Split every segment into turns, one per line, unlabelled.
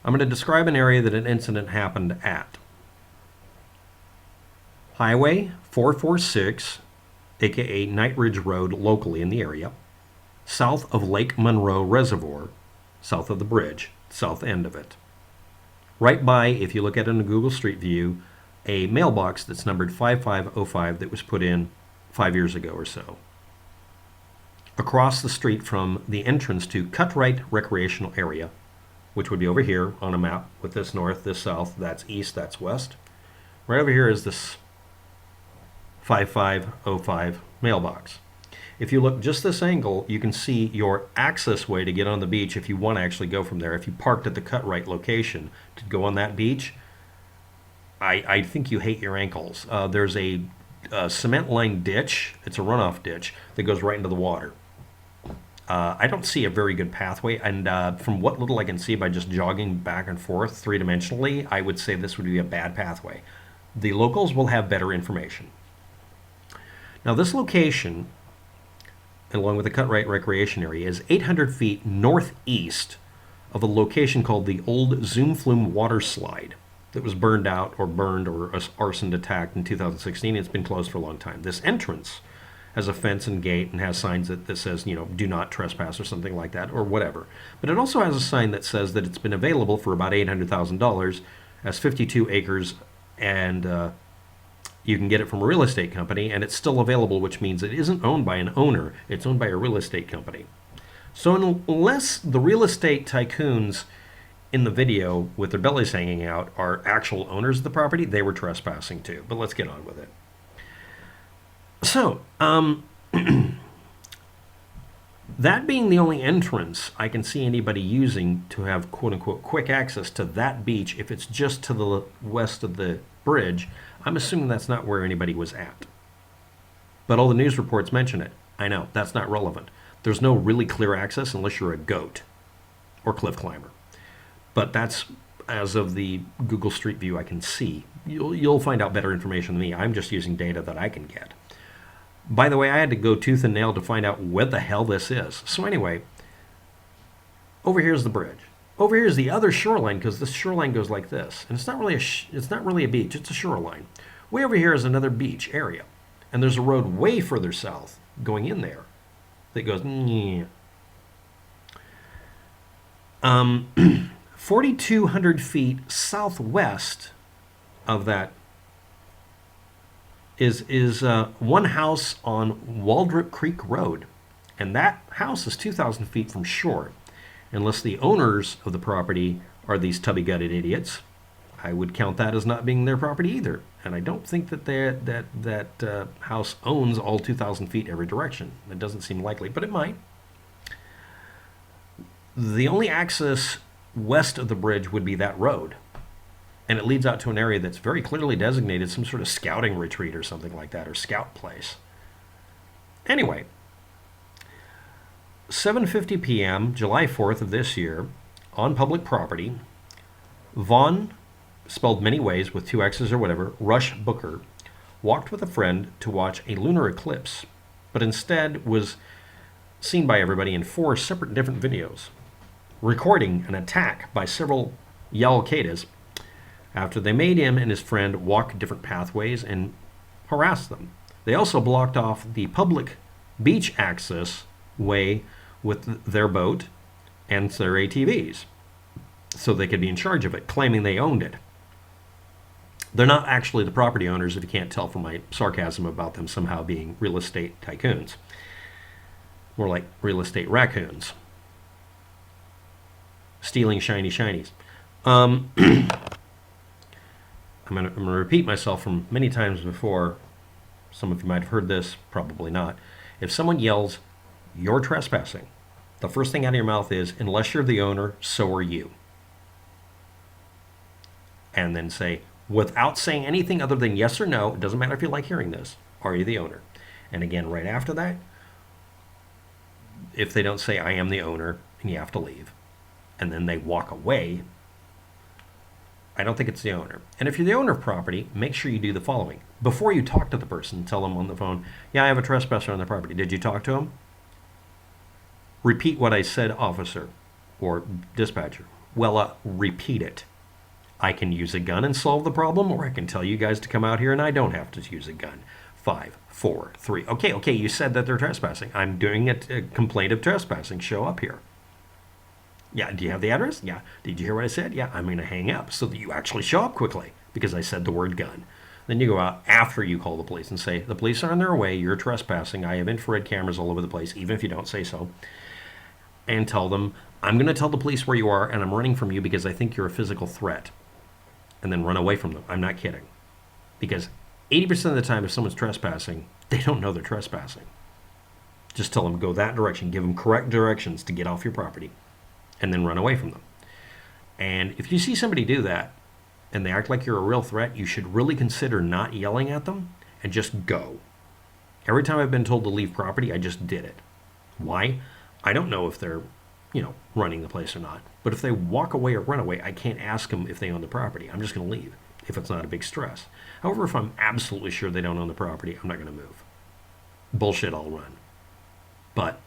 I'm going to describe an area that an incident happened at. Highway 446, aka Night Ridge Road, locally in the area, south of Lake Monroe Reservoir, south of the bridge, south end of it. Right by, if you look at it in a Google Street View, a mailbox that's numbered 5505 that was put in 5 years ago or so. Across the street from the entrance to Cutright Recreational Area, which would be over here on a map with this north, this south, that's east, that's west. Right over here is this 5505 mailbox. If you look just this angle, you can see your access way to get on the beach if you want to actually go from there. If you parked at the Cutright location to go on that beach, I think you hate your ankles. There's a cement lined ditch. It's a runoff ditch that goes right into the water. I don't see a very good pathway, and from what little I can see by just jogging back and forth three-dimensionally, I would say this would be a bad pathway. The locals will have better information. Now this location, along with the Cutright Recreation Area, is 800 feet northeast of a location called the old Floom water slide that was burned out or burned or arson attacked in 2016. It's been closed for a long time. This entrance has a fence and gate and has signs that says, do not trespass or something like that or whatever. But it also has a sign that says that it's been available for about $800,000 as 52 acres, and you can get it from a real estate company, and it's still available, which means it isn't owned by an owner. It's owned by a real estate company. So unless the real estate tycoons in the video with their bellies hanging out are actual owners of the property, they were trespassing too. But let's get on with it. So, that being the only entrance I can see anybody using to have quote-unquote quick access to that beach, if it's just to the west of the bridge, I'm assuming that's not where anybody was at. But all the news reports mention it. I know, that's not relevant. There's no really clear access unless you're a goat or cliff climber. But that's, as of the Google Street View I can see. You'll find out better information than me. I'm just using data that I can get. By the way, I had to go tooth and nail to find out what the hell this is. So anyway, over here's the bridge. Over here is the other shoreline, because this shoreline goes like this. And it's not really a beach, it's a shoreline. Way over here is another beach area. And there's a road way further south going in there that goes 4,200 feet southwest of that is one house on Waldrop Creek Road. And that house is 2,000 feet from shore. Unless the owners of the property are these tubby-gutted idiots, I would count that as not being their property either. And I don't think that that house owns all 2,000 feet every direction. It doesn't seem likely, but it might. The only access west of the bridge would be that road. And it leads out to an area that's very clearly designated some sort of scouting retreat or something like that, or scout place. Anyway, 7:50 p.m., July 4th of this year, on public property, Vaughn, spelled many ways with 2 X's or whatever, Rush Booker, walked with a friend to watch a lunar eclipse, but instead was seen by everybody in 4 separate different videos, recording an attack by several Yalkadas after they made him and his friend walk different pathways and harass them. They also blocked off the public beach access way with their boat and their ATVs so they could be in charge of it, claiming they owned it. They're not actually the property owners, if you can't tell from my sarcasm about them somehow being real estate tycoons. More like real estate raccoons. Stealing shiny shinies. I'm going to repeat myself from many times before. Some of you might have heard this, probably not. If someone yells, "You're trespassing," the first thing out of your mouth is, "Unless you're the owner, so are you." And then say, without saying anything other than yes or no, it doesn't matter if you like hearing this, "Are you the owner?" And again, right after that, if they don't say, "I am the owner," and you have to leave, and then they walk away, I don't think it's the owner. And if you're the owner of property, make sure you do the following. Before you talk to the person, tell them on the phone, "Yeah, I have a trespasser on the property. Did you talk to him?" Repeat what I said, officer or dispatcher. Well, repeat it. I can use a gun and solve the problem, or I can tell you guys to come out here and I don't have to use a gun. 5, 4, 3. Okay, you said that they're trespassing. I'm doing a complaint of trespassing. Show up here. Yeah, do you have the address? Yeah. Did you hear what I said? Yeah, I'm going to hang up so that you actually show up quickly because I said the word gun. Then you go out after you call the police and say, the police are on their way, you're trespassing, I have infrared cameras all over the place, even if you don't say so. And tell them, I'm going to tell the police where you are and I'm running from you because I think you're a physical threat. And then run away from them. I'm not kidding. Because 80% of the time if someone's trespassing, they don't know they're trespassing. Just tell them go that direction, give them correct directions to get off your property, and then run away from them. And if you see somebody do that, and they act like you're a real threat, you should really consider not yelling at them and just go. Every time I've been told to leave property, I just did it. Why? I don't know if they're, running the place or not. But if they walk away or run away, I can't ask them if they own the property. I'm just going to leave if it's not a big stress. However, if I'm absolutely sure they don't own the property, I'm not going to move. Bullshit, I'll run. But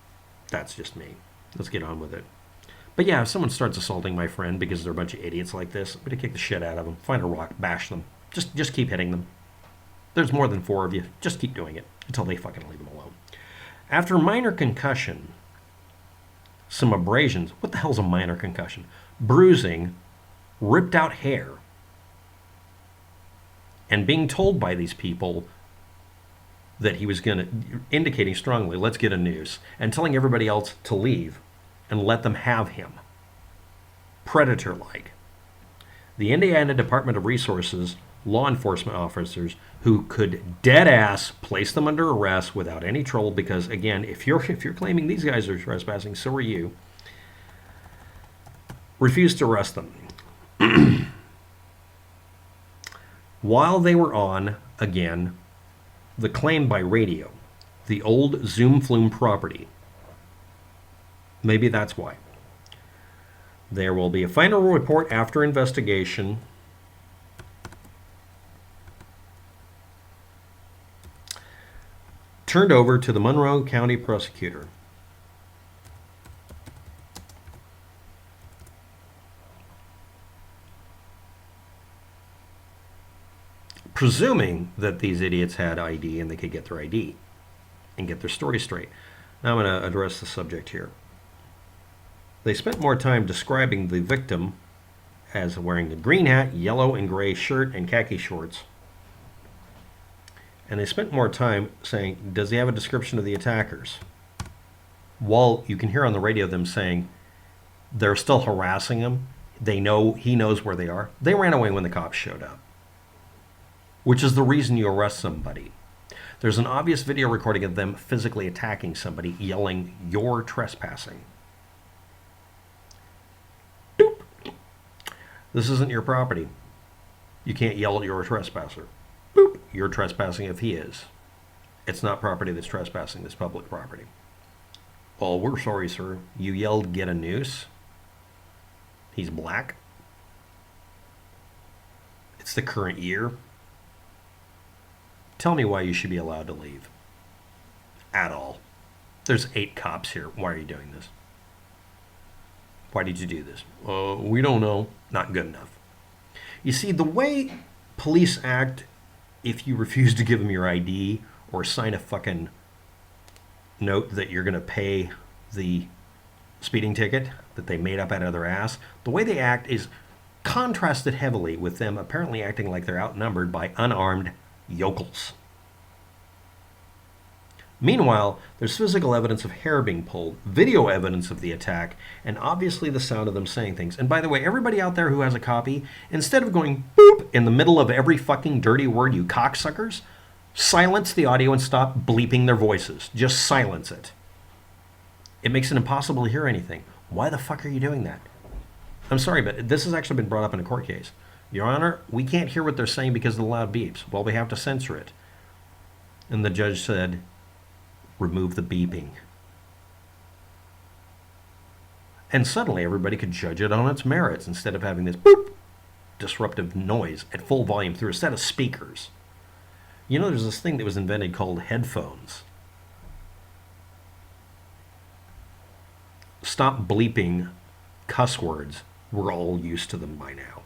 that's just me. Let's get on with it. But yeah, if someone starts assaulting my friend because they're a bunch of idiots like this, I'm going to kick the shit out of them, find a rock, bash them. Just keep hitting them. There's more than 4 of you. Just keep doing it until they fucking leave them alone. After minor concussion, some abrasions. What the hell's a minor concussion? Bruising, ripped out hair, and being told by these people that he was indicating strongly, let's get a noose, and telling everybody else to leave and let them have him. Predator-like. The Indiana Department of Resources law enforcement officers who could dead-ass place them under arrest without any trouble because, again, if you're claiming these guys are trespassing, so are you, refused to arrest them. While they were on, again, the claim by radio, the old Zoom Floom property. Maybe that's why. There will be a final report after investigation. Turned over to the Monroe County prosecutor. Presuming that these idiots had ID and they could get their ID and get their story straight. Now I'm going to address the subject here. They spent more time describing the victim as wearing a green hat, yellow and gray shirt, and khaki shorts. And they spent more time saying, does he have a description of the attackers? While you can hear on the radio them saying they're still harassing him, he knows where they are. They ran away when the cops showed up, which is the reason you arrest somebody. There's an obvious video recording of them physically attacking somebody, yelling, "You're trespassing." Doop. This isn't your property. You can't yell, "You're a trespasser." Boop. You're trespassing if he is. It's not property that's trespassing, it's public property. Well, we're sorry, sir. You yelled, "Get a noose." He's black. It's the current year. Tell me why you should be allowed to leave. At all. There's 8 cops here. Why are you doing this? Why did you do this? We don't know. Not good enough. You see, the way police act if you refuse to give them your ID or sign a fucking note that you're going to pay the speeding ticket that they made up out of their ass, the way they act is contrasted heavily with them apparently acting like they're outnumbered by unarmed yokels. Meanwhile, there's physical evidence of hair being pulled, video evidence of the attack, and obviously the sound of them saying things. And by the way, everybody out there who has a copy, instead of going boop in the middle of every fucking dirty word, you cocksuckers, silence the audio and stop bleeping their voices. Just silence it. It makes it impossible to hear anything. Why the fuck are you doing that? I'm sorry, but this has actually been brought up in a court case. Your Honor, we can't hear what they're saying because of the loud beeps. Well, we have to censor it. And the judge said, remove the beeping. And suddenly everybody could judge it on its merits instead of having this boop disruptive noise at full volume through a set of speakers. You know, there's this thing that was invented called headphones. Stop bleeping cuss words We're all used to them by now.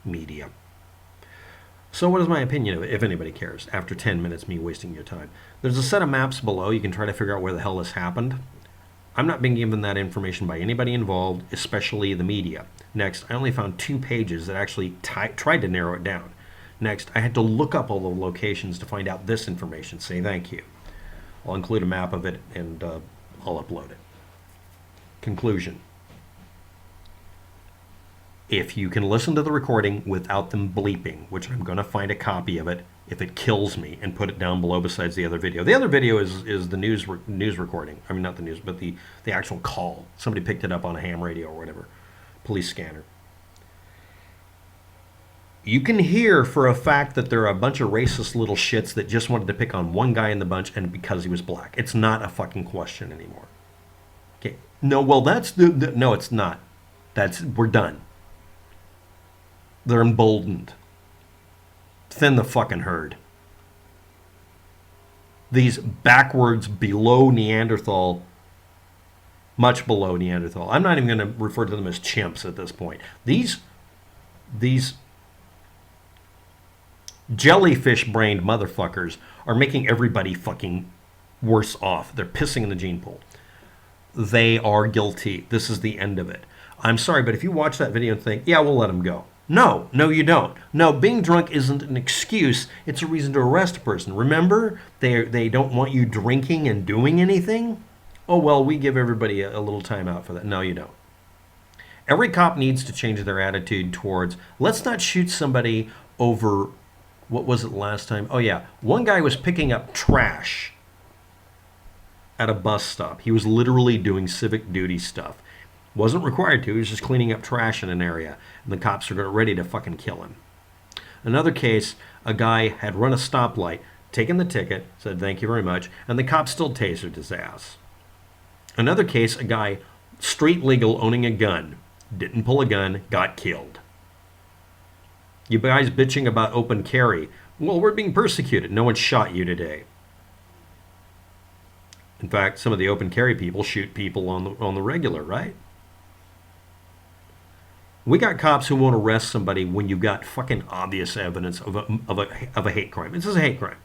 Media. So what is my opinion of it, if anybody cares, after 10 minutes me wasting your time? There's a set of maps below. You can try to figure out where the hell this happened. I'm not being given that information by anybody involved, especially the media. Next, I only found 2 pages that actually tried to narrow it down. Next, I had to look up all the locations to find out this information. Say thank you. I'll include a map of it and I'll upload it. Conclusion. If you can listen to the recording without them bleeping, which I'm going to find a copy of it if it kills me and put it down below besides the other video. The other video is the news recording. I mean, not the news, but the actual call. Somebody picked it up on a ham radio or whatever. Police scanner. You can hear for a fact that there are a bunch of racist little shits that just wanted to pick on one guy in the bunch and because he was black. It's not a fucking question anymore. Okay. No, well, no, it's not. We're done. They're emboldened. Thin the fucking herd. These backwards, below Neanderthal, much below Neanderthal. I'm not even going to refer to them as chimps at this point. These jellyfish-brained motherfuckers are making everybody fucking worse off. They're pissing in the gene pool. They are guilty. This is the end of it. I'm sorry, but if you watch that video and think, yeah, we'll let them go. No, you don't. No, being drunk isn't an excuse. It's a reason to arrest a person. Remember, they don't want you drinking and doing anything? Oh, well, we give everybody a little time out for that. No, you don't. Every cop needs to change their attitude towards, let's not shoot somebody over, what was it last time? Oh, yeah. One guy was picking up trash at a bus stop. He was literally doing civic duty stuff. Wasn't required to. He was just cleaning up trash in an area. And the cops are ready to fucking kill him. Another case, a guy had run a stoplight, taken the ticket, said thank you very much, and the cops still tasered his ass. Another case, a guy, street legal, owning a gun, didn't pull a gun, got killed. You guys bitching about open carry. Well, we're being persecuted. No one shot you today. In fact, some of the open carry people shoot people on the regular, right? We got cops who won't arrest somebody when you've got fucking obvious evidence of a hate crime. This is a hate crime.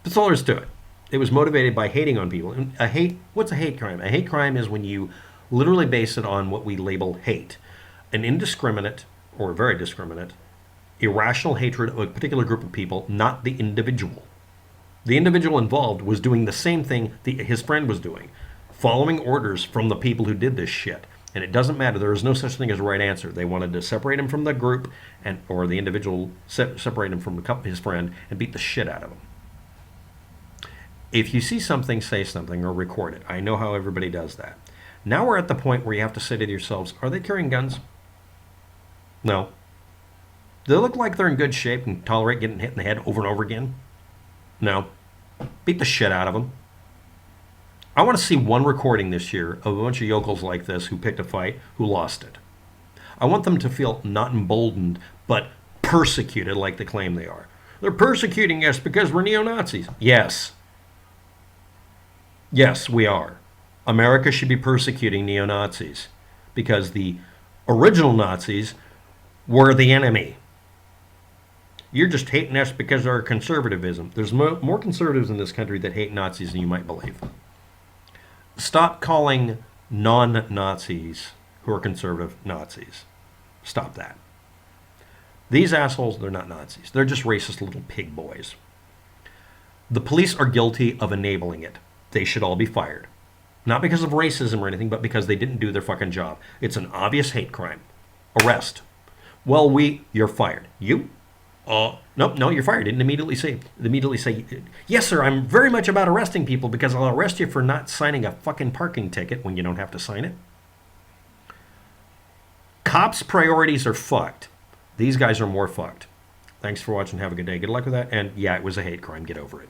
That's all there is to it. It was motivated by hating on people. And what's a hate crime? A hate crime is when you literally base it on what we label hate. An indiscriminate, or very discriminate, irrational hatred of a particular group of people, not the individual. The individual involved was doing the same thing his friend was doing, following orders from the people who did this shit. And it doesn't matter. There is no such thing as a right answer. They wanted to separate him from the group, or the individual separate him from his friend and beat the shit out of him. If you see something, say something or record it. I know how everybody does that. Now we're at the point where you have to say to yourselves, are they carrying guns? No. Do they look like they're in good shape and tolerate getting hit in the head over and over again? No. Beat the shit out of them. I want to see one recording this year of a bunch of yokels like this who picked a fight, who lost it. I want them to feel not emboldened, but persecuted like they claim they are. They're persecuting us because we're neo-Nazis. Yes. Yes, we are. America should be persecuting neo-Nazis because the original Nazis were the enemy. You're just hating us because of our conservatism. There's more conservatives in this country that hate Nazis than you might believe. Stop calling non-Nazis who are conservative Nazis. Stop that. These assholes, they're not Nazis. They're just racist little pig boys. The police are guilty of enabling it. They should all be fired. Not because of racism or anything, but because they didn't do their fucking job. It's an obvious hate crime. Arrest. Well, you're fired. You? Nope, no, you're fired. Didn't immediately say, yes, sir, I'm very much about arresting people because I'll arrest you for not signing a fucking parking ticket when you don't have to sign it. Cops' priorities are fucked. These guys are more fucked. Thanks for watching. Have a good day. Good luck with that. And yeah, it was a hate crime. Get over it.